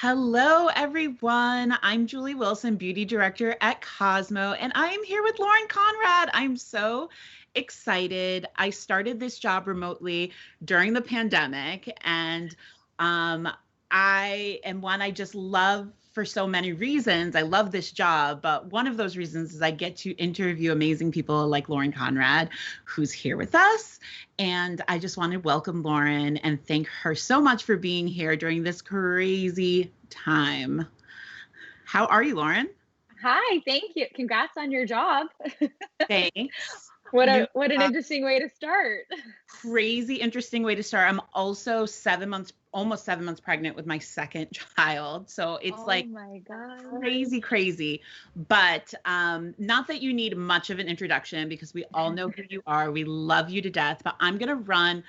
Hello, everyone. I'm Julie Wilson, Beauty Director at Cosmo, and I am here with Lauren Conrad. I'm so excited. I started this job remotely during the pandemic, and um, I am one I just love for so many reasons. I love this job, but one of those reasons is I get to interview amazing people like Lauren Conrad, who's here with us. And I just want to welcome Lauren and thank her so much for being here during this crazy time. How are you, Lauren? Hi, thank you. Congrats on your job. Thanks. What New a what an job, interesting way to start. crazy interesting way to start. I'm also 7 months, almost 7 months pregnant with my second child. So it's Oh like my God. crazy, crazy. But not that you need much of an introduction because we all know who you are. We love you to death. But I'm going to run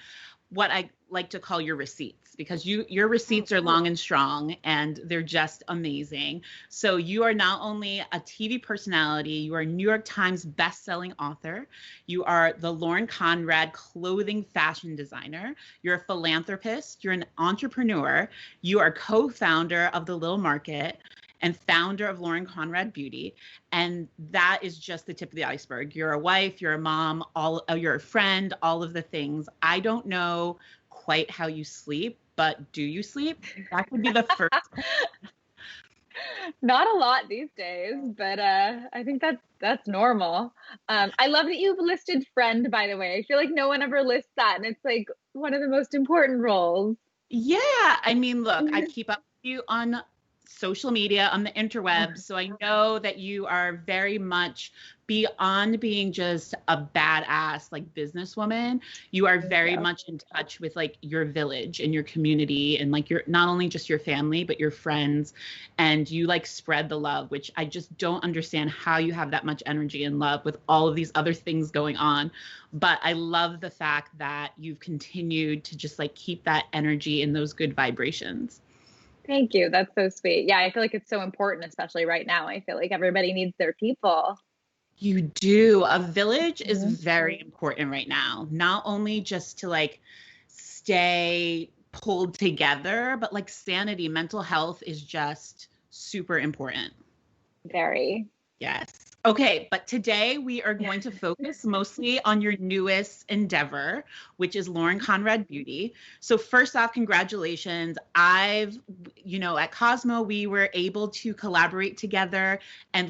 what I like to call your receipts because your Oh, receipts are cool. long and strong and they're just amazing. So you are not only a TV personality, you are a New York Times best-selling author, you are the Lauren Conrad clothing fashion designer, you're a philanthropist, you're an entrepreneur, you are co-founder of The Little Market and founder of Lauren Conrad Beauty. And that is just the tip of the iceberg. You're a wife, you're a mom, you're a friend, all of the things. I don't know quite how you sleep, but do you sleep? That would be the first. Not a lot these days, but I think that's normal. I love that you've listed friend, by the way. I feel like no one ever lists that, and it's like one of the most important roles. Yeah, I mean, look, I keep up with you on social media, on the interwebs, so I know that you are very much beyond being just a badass like businesswoman. You are very Yeah. much in touch with like your village and your community and like your not only just your family, but your friends, and you like spread the love, which I just don't understand how you have that much energy and love with all of these other things going on. But I love the fact that you've continued to just like keep that energy and those good vibrations. Thank you. That's so sweet. Yeah, I feel like it's so important, especially right now. I feel like everybody needs their people. You do. A village is Mhm. very important right now, not only just to like stay pulled together, but like sanity, mental health is just super important. Very. Yes. Okay, but today we are going to focus mostly on your newest endeavor, which is Lauren Conrad Beauty. So first off, congratulations. At Cosmo, we were able to collaborate together and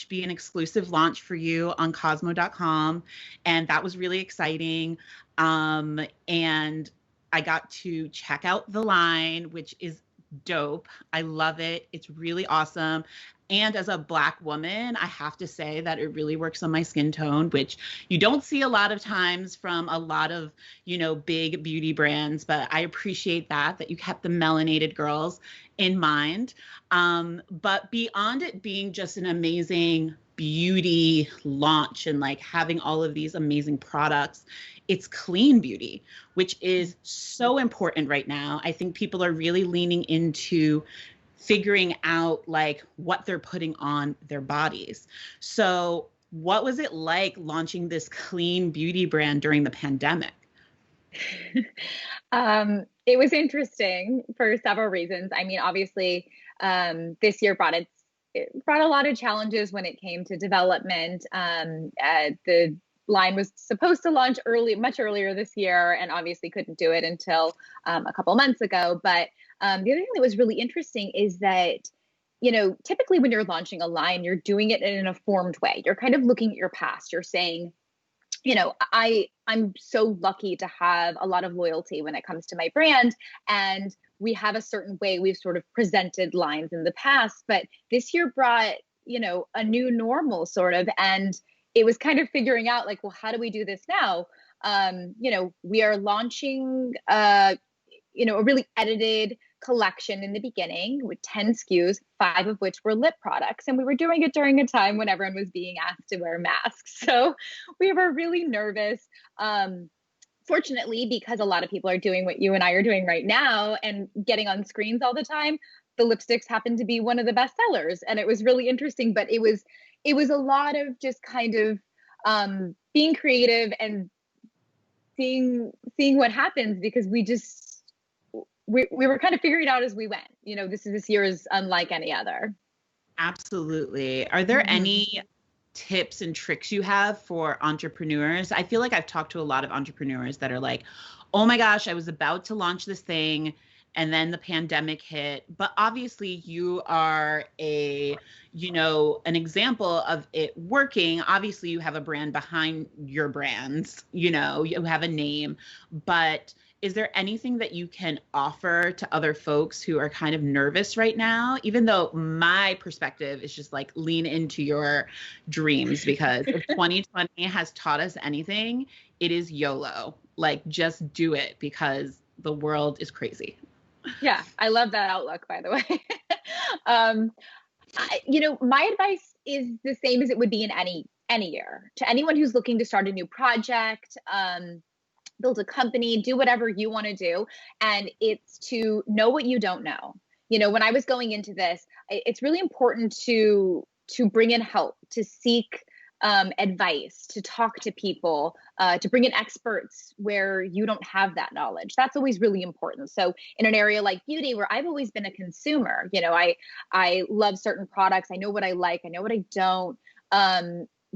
be an exclusive launch for you on Cosmo.com. And that was really exciting. And I got to check out the line, which is dope. I love it. It's really awesome. And as a Black woman, I have to say that it really works on my skin tone, which you don't see a lot of times from a lot of, big beauty brands. But I appreciate that you kept the melanated girls in mind. But beyond it being just an amazing beauty launch and like having all of these amazing products, it's clean beauty, which is so important right now. I think people are really leaning into figuring out like what they're putting on their bodies. So, what was it like launching this clean beauty brand during the pandemic? It was interesting for several reasons. I mean, obviously, this year it brought a lot of challenges when it came to development. The line was supposed to launch much earlier this year, and obviously couldn't do it until a couple months ago. But the other thing that was really interesting is that, typically when you're launching a line, you're doing it in an informed way. You're kind of looking at your past. You're saying, I'm so lucky to have a lot of loyalty when it comes to my brand, and we have a certain way we've sort of presented lines in the past, but this year brought, a new normal sort of, and it was kind of figuring out like, well, how do we do this now? We are launching a really edited collection in the beginning with 10 SKUs, 5 of which were lip products. And we were doing it during a time when everyone was being asked to wear masks. So we were really nervous. Fortunately, because a lot of people are doing what you and I are doing right now and getting on screens all the time, the lipsticks happened to be one of the best sellers. And it was really interesting, but it was a lot of just kind of being creative and seeing what happens, because we were kind of figuring it out as we went. This year is unlike any other. Absolutely. Are there any tips and tricks you have for entrepreneurs? I feel like I've talked to a lot of entrepreneurs that are like, oh my gosh, I was about to launch this thing and then the pandemic hit. But obviously you are an example of it working. Obviously you have a brand behind your brands, you have a name, but is there anything that you can offer to other folks who are kind of nervous right now? Even though my perspective is just like lean into your dreams, because if 2020 has taught us anything, it is YOLO. Like just do it because the world is crazy. Yeah, I love that outlook, by the way. My advice is the same as it would be in any year. To anyone who's looking to start a new project, build a company, do whatever you want to do. And it's to know what you don't know. When I was going into this, it's really important to bring in help, to seek advice, to talk to people, to bring in experts where you don't have that knowledge. That's always really important. So in an area like beauty, where I've always been a consumer, I love certain products. I know what I like. I know what I don't.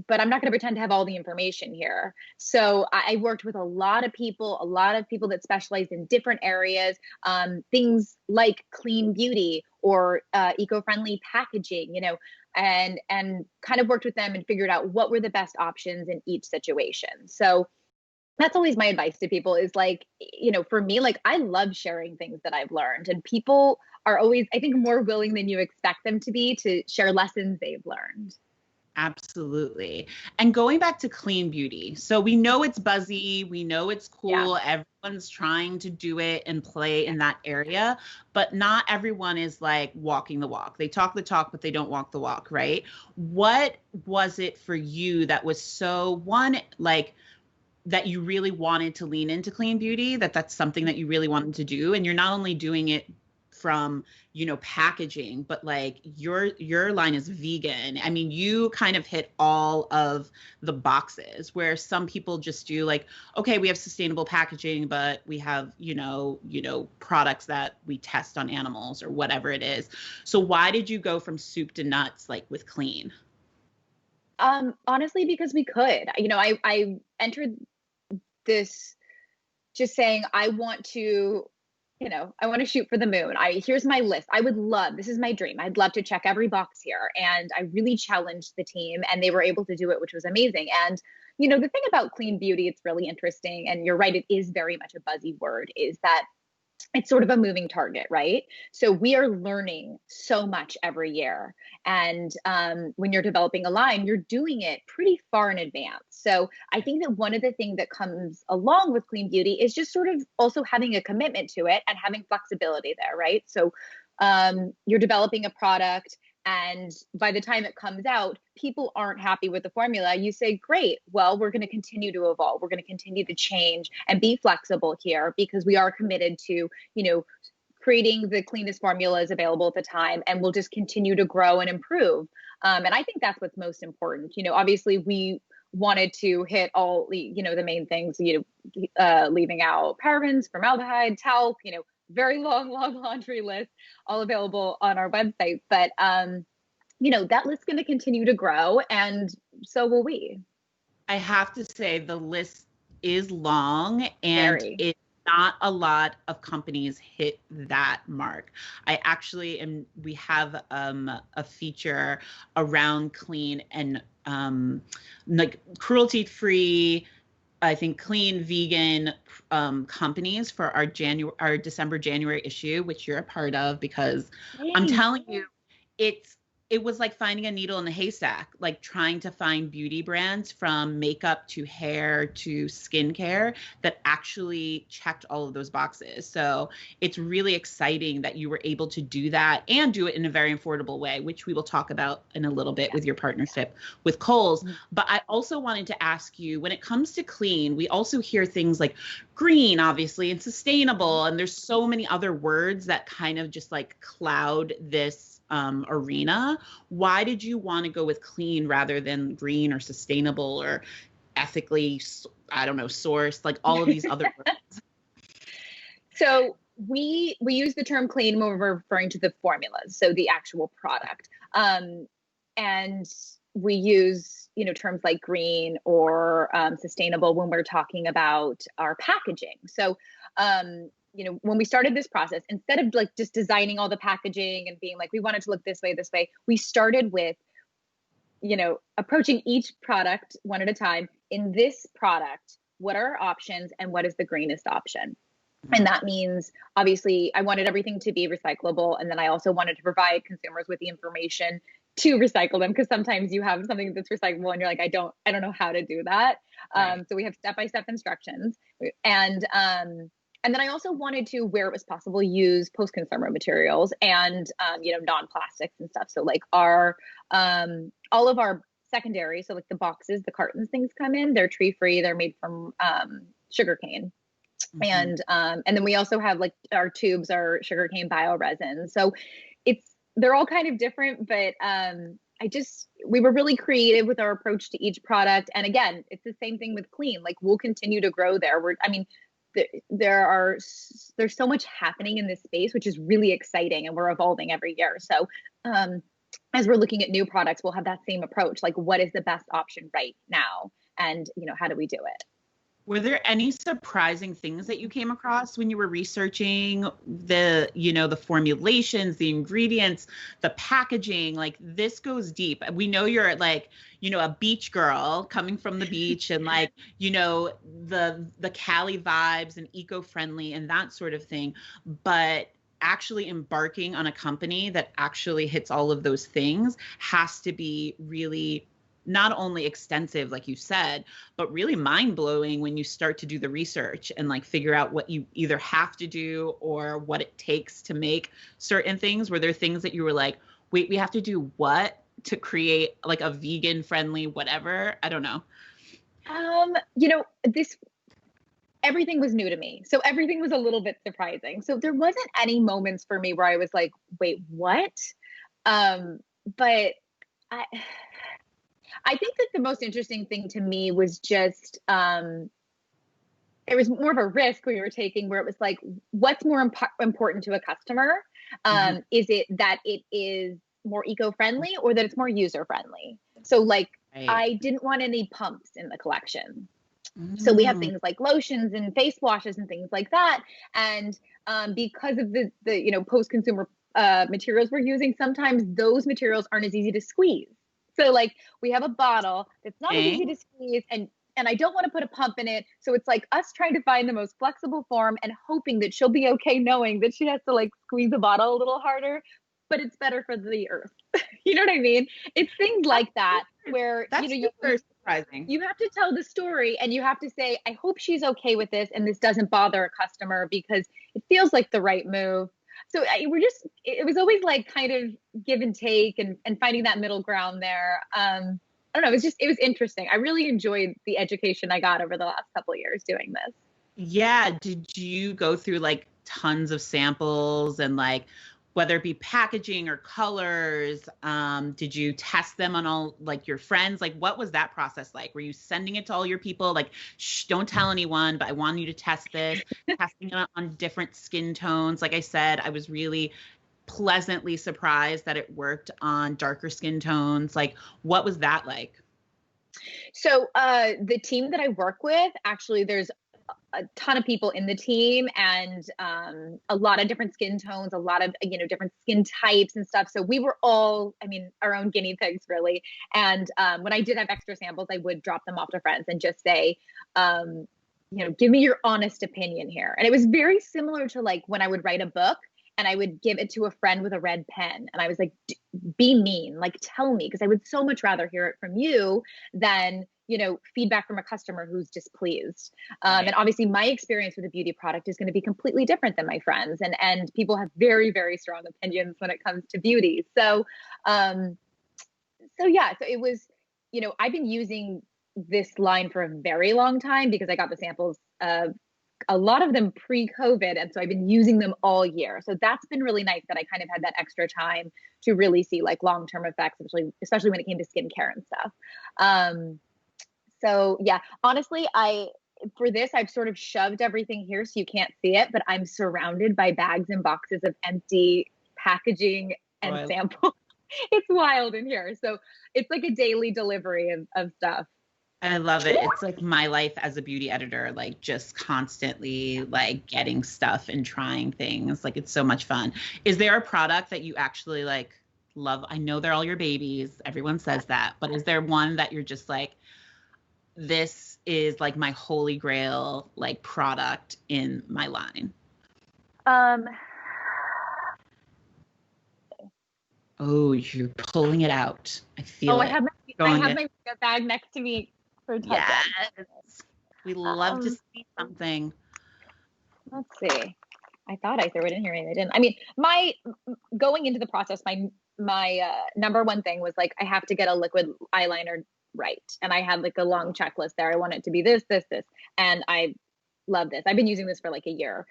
But I'm not going to pretend to have all the information here. So I worked with a lot of people that specialize in different areas, things like clean beauty or eco-friendly packaging, and kind of worked with them and figured out what were the best options in each situation. So that's always my advice to people is like, for me, like I love sharing things that I've learned, and people are always, I think, more willing than you expect them to be to share lessons they've learned. Absolutely. And going back to clean beauty. So we know it's buzzy. We know it's cool. Yeah. Everyone's trying to do it and play in that area, but not everyone is like walking the walk. They talk the talk, but they don't walk the walk, right? What was it for you that was so that you really wanted to lean into clean beauty, that's something that you really wanted to do? And you're not only doing it from, packaging, but like your line is vegan. I mean, you kind of hit all of the boxes where some people just do like, okay, we have sustainable packaging, but we have, products that we test on animals or whatever it is. So why did you go from soup to nuts, like with clean? Honestly, because we could. I entered this just saying, I want to shoot for the moon. Here's my list. This is my dream. I'd love to check every box here. And I really challenged the team and they were able to do it, which was amazing. And, the thing about clean beauty, it's really interesting. And you're right, it is very much a buzzy word, is that it's sort of a moving target, right? So we are learning so much every year. And when you're developing a line, you're doing it pretty far in advance. So I think that one of the things that comes along with clean beauty is just sort of also having a commitment to it and having flexibility there, right? So you're developing a product, and by the time it comes out, people aren't happy with the formula. You say, great, well, we're going to continue to evolve. We're going to continue to change and be flexible here because we are committed to, creating the cleanest formulas available at the time. And we'll just continue to grow and improve. And I think that's what's most important. Obviously we wanted to hit all, the main things, leaving out parabens, formaldehyde, talc, very long laundry list, all available on our website. But, that list's going to continue to grow, and so will we. I have to say the list is long, and it's not a lot of companies hit that mark. We have a feature around clean and like cruelty-free, I think clean vegan companies for our December, January issue, which you're a part of, because I'm telling you, it was like finding a needle in a haystack, like trying to find beauty brands from makeup to hair to skincare that actually checked all of those boxes. So it's really exciting that you were able to do that and do it in a very affordable way, which we will talk about in a little bit with your partnership with Kohl's. Mm-hmm. But I also wanted to ask you, when it comes to clean, we also hear things like green, obviously, and sustainable. And there's so many other words that kind of just like cloud this arena. Why did you want to go with clean rather than green or sustainable or ethically, I don't know, sourced, like all of these other words? So we use the term clean when we're referring to the formulas, so the actual product. And we use, terms like green or sustainable when we're talking about our packaging. So, when we started this process, instead of like just designing all the packaging and being like, we want it to look this way, we started with, approaching each product one at a time. In this product, what are our options and what is the greenest option? And that means, obviously, I wanted everything to be recyclable. And then I also wanted to provide consumers with the information to recycle them, because sometimes you have something that's recyclable and you're like, I don't know how to do that. Right. So we have step-by-step instructions. And then I also wanted to, where it was possible, use post-consumer materials and, non-plastics and stuff. So like all of our secondary, so like the boxes, the cartons things come in, they're tree-free. They're made from sugarcane. Mm-hmm. And then we also have like our tubes are sugarcane bioresin. So they're all kind of different, but we were really creative with our approach to each product. And again, it's the same thing with clean. Like we'll continue to grow there. There's so much happening in this space, which is really exciting, and we're evolving every year. So as we're looking at new products, we'll have that same approach. Like, what is the best option right now? And, how do we do it? Were there any surprising things that you came across when you were researching the formulations, the ingredients, the packaging? Like, this goes deep. We know you're like, a beach girl coming from the beach and like, the Cali vibes and eco-friendly and that sort of thing. But actually embarking on a company that actually hits all of those things has to be really not only extensive, like you said, but really mind-blowing when you start to do the research and like figure out what you either have to do or what it takes to make certain things. Were there things that you were like, wait, we have to do what to create like a vegan friendly whatever? I don't know. Everything was new to me. So everything was a little bit surprising. So there wasn't any moments for me where I was like, wait, what? But I think that the most interesting thing to me was just, it was more of a risk we were taking, where it was like, what's more important to a customer? Is it that it is more eco-friendly or that it's more user-friendly? So like, right. I didn't want any pumps in the collection. So we have things like lotions and face washes and things like that. And because of the post-consumer materials we're using, sometimes those materials aren't as easy to squeeze. So like we have a bottle that's not as easy to squeeze, and I don't want to put a pump in it. So it's like us trying to find the most flexible form and hoping that she'll be okay, knowing that she has to like squeeze the bottle a little harder, but it's better for the earth. You know what I mean? It's things like that where super surprising. You have to tell the story and you have to say, I hope she's okay with this and this doesn't bother a customer because it feels like the right move. So it was always like kind of give and take and finding that middle ground there. I don't know. It was interesting. I really enjoyed the education I got over the last couple of years doing this. Yeah. Did you go through like tons of samples and like, whether it be packaging or colors, did you test them on all like your friends? Like, what was that process like? Were you sending it to all your people? Like, shh, don't tell anyone, but I want you to test this, testing it on different skin tones. Like I said, I was really pleasantly surprised that it worked on darker skin tones. Like, what was that like? So the team that I work with, actually, there's a ton of people in the team and a lot of different skin tones, a lot of, different skin types and stuff. So we were all, our own guinea pigs really. And when I did have extra samples, I would drop them off to friends and just say, give me your honest opinion here. And it was very similar to like when I would write a book and I would give it to a friend with a red pen. And I was like, be mean, like, tell me, because I would so much rather hear it from you than feedback from a customer who's displeased. Right. And obviously my experience with a beauty product is going to be completely different than my friends. And people have very, very strong opinions when it comes to beauty. So it was, I've been using this line for a very long time because I got the samples, a lot of them pre-COVID. And so I've been using them all year. So that's been really nice that I kind of had that extra time to really see like long-term effects, especially when it came to skincare and stuff. So yeah, honestly, for this, I've sort of shoved everything here so you can't see it, but I'm surrounded by bags and boxes of empty packaging and samples. It's wild in here. So it's like a daily delivery of stuff. I love it. It's like my life as a beauty editor, like just constantly like getting stuff and trying things. Like it's so much fun. Is there a product that you actually like love? I know they're all your babies. Everyone says that, but is there one that you're just like, this is like my holy grail, like product in my line? Oh, you're pulling it out. I feel it. I have my makeup bag next to me for touch. Yes. We love to see something. Let's see. I thought I threw it in here, maybe I didn't. I mean, my going into the process, my number one thing was like, I have to get a liquid eyeliner right. And I had like a long checklist there. I want it to be this. And I love this. I've been using this for like a year.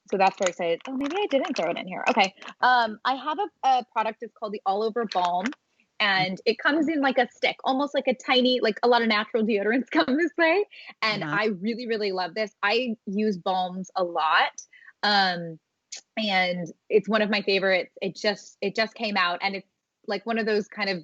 So that's where I say, oh, maybe I didn't throw it in here. Okay. I have a product. It's called the All Over Balm. And it comes in like a stick, almost like a tiny, like a lot of natural deodorants come this way. And I really, really love this. I use balms a lot. And it's one of my favorites. It just came out, and it's like one of those kind of,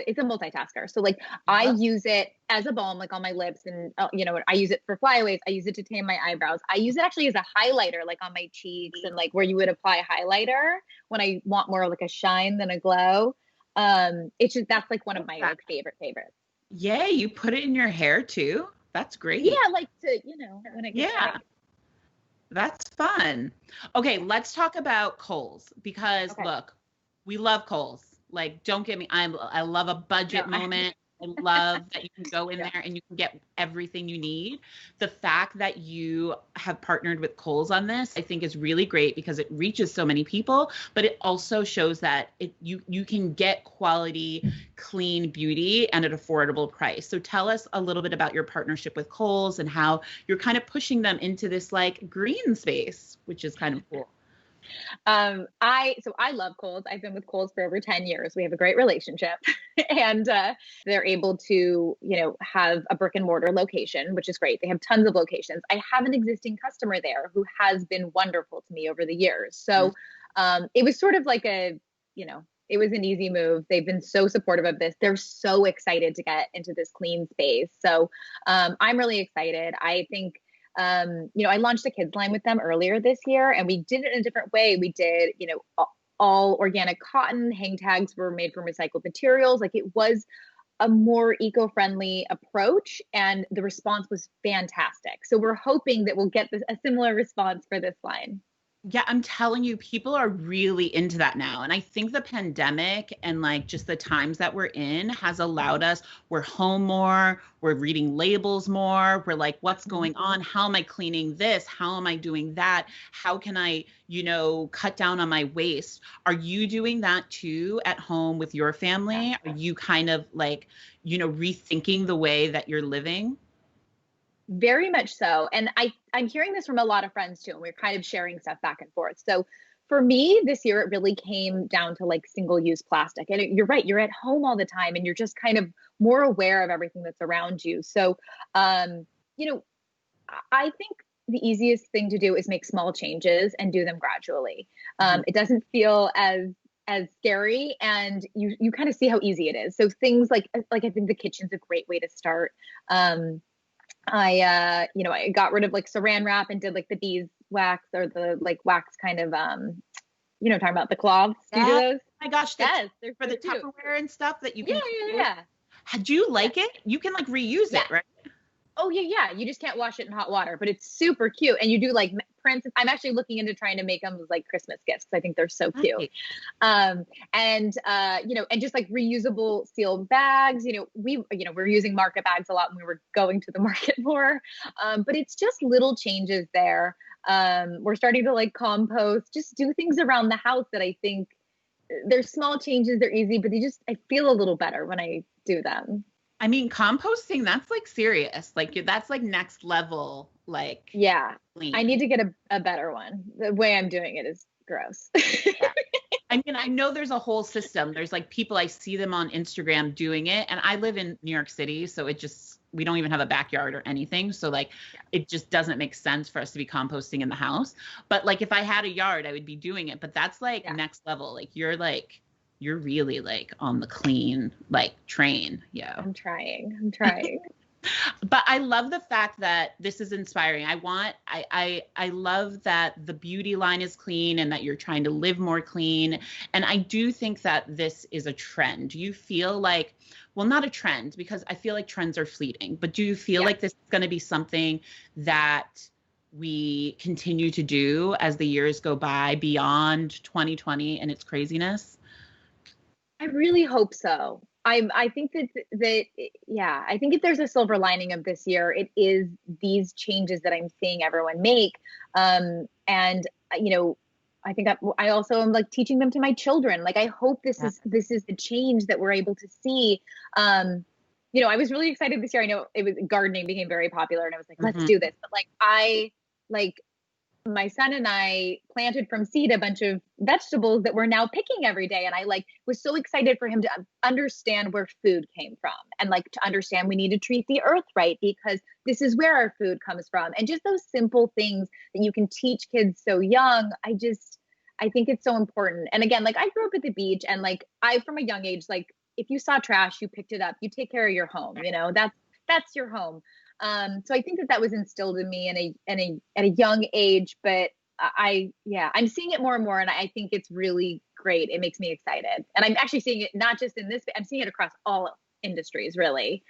it's a multitasker. So like I use it as a balm, like on my lips, and I use it for flyaways. I use it to tame my eyebrows. I use it actually as a highlighter, like on my cheeks, and like where you would apply highlighter when I want more like a shine than a glow. It's just, that's like one of my like favorites. Yeah, you put it in your hair too. That's great. Yeah, like to, when it gets yeah. That's fun. Okay, let's talk about Kohl's, because look, we love Kohl's. Like, don't get me, I love a budget moment. I love that you can go in there and you can get everything you need. The fact that you have partnered with Kohl's on this, I think is really great, because it reaches so many people, but it also shows that you can get quality, clean beauty at an affordable price. So tell us a little bit about your partnership with Kohl's and how you're kind of pushing them into this like green space, which is kind of cool. I love Kohl's. I've been with Kohl's for over 10 years. We have a great relationship, and they're able to, have a brick and mortar location, which is great. They have tons of locations. I have an existing customer there who has been wonderful to me over the years. So, it was sort of like it was an easy move. They've been so supportive of this. They're so excited to get into this clean space. So, I'm really excited. I think, I launched a kids line with them earlier this year, and we did it in a different way. We did, all organic cotton. Hang tags were made from recycled materials. Like, it was a more eco-friendly approach, and the response was fantastic. So we're hoping that we'll get a similar response for this line. Yeah, I'm telling you, people are really into that now. And I think the pandemic and like just the times that we're in has allowed us, we're home more, we're reading labels more, we're like, what's going on? How am I cleaning this? How am I doing that? How can I, cut down on my waste? Are you doing that too at home with your family? Are you kind of like, rethinking the way that you're living? Very much so. And I'm hearing this from a lot of friends too, and we're kind of sharing stuff back and forth. So for me this year, it really came down to like single-use plastic. And you're right, you're at home all the time, and you're just kind of more aware of everything that's around you. So, I think the easiest thing to do is make small changes and do them gradually. It doesn't feel as scary, and you kind of see how easy it is. So things like I think the kitchen's a great way to start. I got rid of like saran wrap and did like the beeswax, or the like wax kind of, talking about the cloths. Do you do those? Oh my gosh. Yes. They're for the Tupperware and stuff that you can. Yeah. Do you like it? You can like reuse it, right? Oh yeah. You just can't wash it in hot water, but it's super cute. And you do like prints. I'm actually looking into trying to make them as like Christmas gifts, because I think they're so cute. And just like reusable sealed bags. We're using market bags a lot when we were going to the market more. But it's just little changes there. We're starting to like compost, just do things around the house that I think there's small changes. They're easy, but I feel a little better when I do them. I mean, composting, that's like serious. Like that's like next level. Like, yeah, clean. I need to get a better one. The way I'm doing it is gross. Yeah. I mean, I know there's a whole system. There's like people, I see them on Instagram doing it, and I live in New York City, so it just we don't even have a backyard or anything. So like, it just doesn't make sense for us to be composting in the house. But like, if I had a yard, I would be doing it. But that's like next level. Like you're really like on the clean, like train. Yeah. I'm trying. But I love the fact that this is inspiring. I love that the beauty line is clean and that you're trying to live more clean. And I do think that this is a trend. Do you feel like, well, not a trend, because I feel like trends are fleeting, but do you feel like this is going to be something that we continue to do as the years go by beyond 2020 and its craziness? I really hope so. I think I think if there's a silver lining of this year, it is these changes that I'm seeing everyone make. And you know, I think I also am like teaching them to my children. Like, I hope this is the change that we're able to see. You know, I was really excited this year. I know gardening became very popular, and I was like, let's do this. But like, my son and I planted from seed a bunch of vegetables that we're now picking every day. And I like was so excited for him to understand where food came from, and like to understand we need to treat the earth right, because this is where our food comes from. And just those simple things that you can teach kids so young. I think it's so important. And again, like, I grew up at the beach, and like, from a young age, like, if you saw trash, you picked it up, you take care of your home, you know, that's your home. So I think that was instilled in me at a young age, but I'm seeing it more and more, and I think it's really great. It makes me excited. And I'm actually seeing it not just in this, I'm seeing it across all industries, really.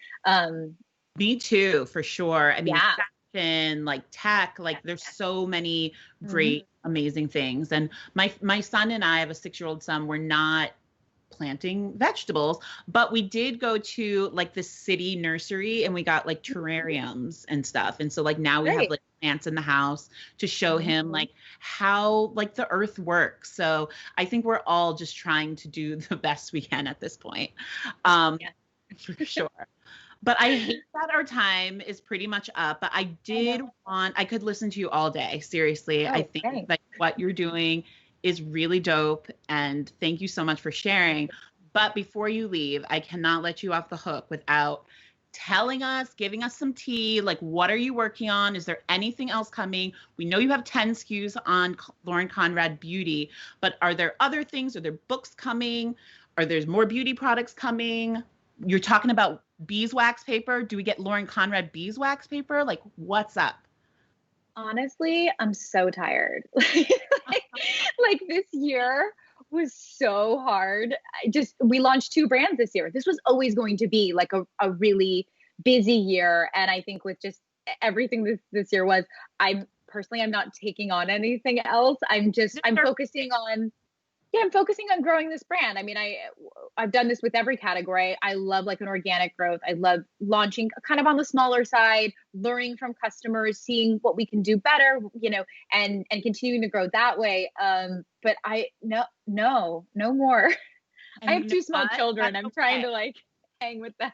Me too, for sure. I mean, fashion, like tech, like there's so many great, amazing things. And my son and I have a 6-year-old son. We're not planting vegetables, but we did go to like the city nursery, and we got like terrariums and stuff. And so like now we have like plants in the house to show him like how like the earth works. So I think we're all just trying to do the best we can at this point. For sure. But I hate that our time is pretty much up, but I could listen to you all day. Seriously. I think that what you're doing is really dope. And thank you so much for sharing. But before you leave, I cannot let you off the hook without giving us some tea. Like, what are you working on? Is there anything else coming? We know you have 10 SKUs on Lauren Conrad Beauty, but are there other things? Are there books coming? Are there more beauty products coming? You're talking about beeswax paper. Do we get Lauren Conrad beeswax paper? Like, what's up? Honestly, I'm so tired. Like this year was so hard. We launched 2 brands this year. This was always going to be like a really busy year. And I think with just everything this year was, I'm not taking on anything else. I'm focusing on growing this brand. I mean, I've done this with every category. I love like an organic growth. I love launching kind of on the smaller side, learning from customers, seeing what we can do better, you know, and continuing to grow that way. But no more. I have 2 small children. I'm trying to like hang with them.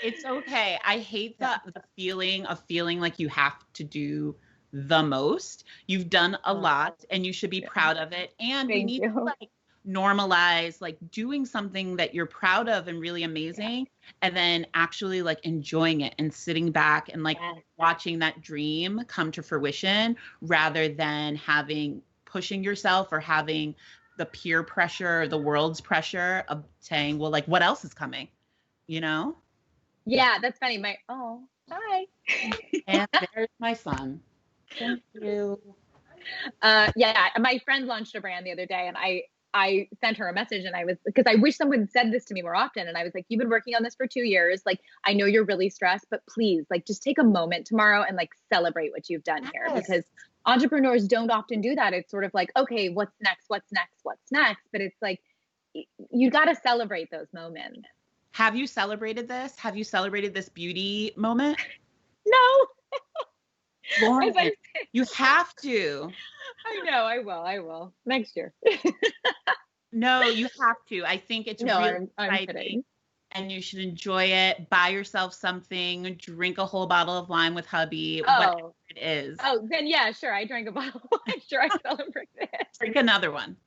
It's okay. I hate the feeling of feeling like you have to do the most. You've done a lot, and you should be proud of it. And we need to like normalize like doing something that you're proud of and really amazing, and then actually like enjoying it and sitting back and like watching that dream come to fruition, rather than pushing yourself or having the peer pressure or the world's pressure of saying, well, like, what else is coming, you know? Yeah, that's funny. Hi. And there's my son. Thank you. My friend launched a brand the other day, and I sent her a message, and because I wish someone said this to me more often. And I was like, you've been working on this for 2 years. Like, I know you're really stressed, but please, like, just take a moment tomorrow and like celebrate what you've done here, because entrepreneurs don't often do that. It's sort of like, okay, what's next? But it's like, you got to celebrate those moments. Have you celebrated this? Have you celebrated this beauty moment? No. Lauren, you have to. I know, I will next year. No, you have to. I think it's really I'm exciting, kidding. And you should enjoy it. Buy yourself something, drink a whole bottle of wine with hubby, whatever it is. Oh, then yeah, sure. I drank a bottle. I'm sure I celebrated it. Drink another one.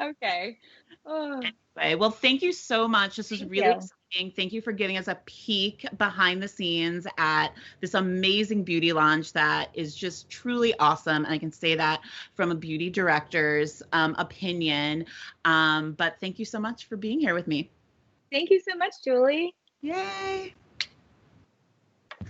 Okay. Oh, Anyway, well, thank you so much. This was thank really you. exciting. Thank you for giving us a peek behind the scenes at this amazing beauty launch that is just truly awesome. And I can say that from a beauty director's opinion. But thank you so much for being here with me. Thank you so much, Julie. Yay.